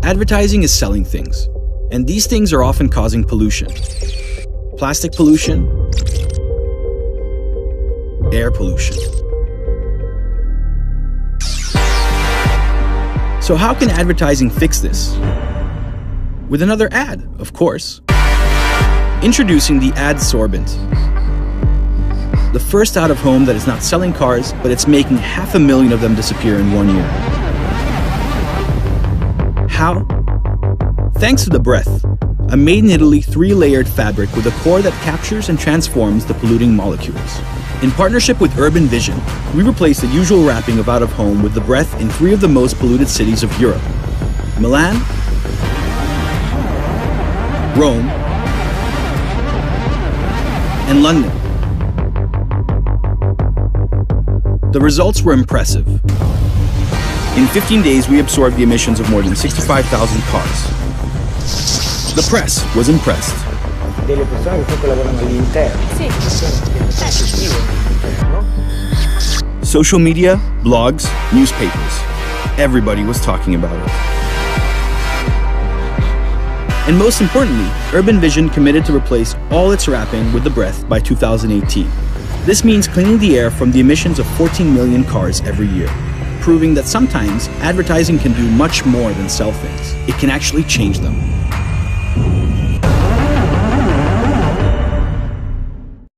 Advertising is selling things, and these things are often causing pollution. Plastic pollution, air pollution. So how can advertising fix this? With another ad, of course. Introducing the Adsorbent. The first out-of-home that is not selling cars, but it's making 500,000 of them disappear in 1 year. How? Thanks to the Breath, a made-in-Italy 3-layered fabric with a core that captures and transforms the polluting molecules. In partnership with Urban Vision, we replaced the usual wrapping of out-of-home with the Breath in 3 of the most polluted cities of Europe: Milan, Rome, and London. The results were impressive. In 15 days, we absorbed the emissions of more than 65,000 cars. The press was impressed. Delle persone che proprio lavorano all'interno. Social media, blogs, newspapers. Everybody was talking about it. And most importantly, Urban Vision committed to replace all its wrapping with the Breath by 2018. This means cleaning the air from the emissions of 14 million cars every year, proving that sometimes advertising can do much more than sell things. It can actually change them.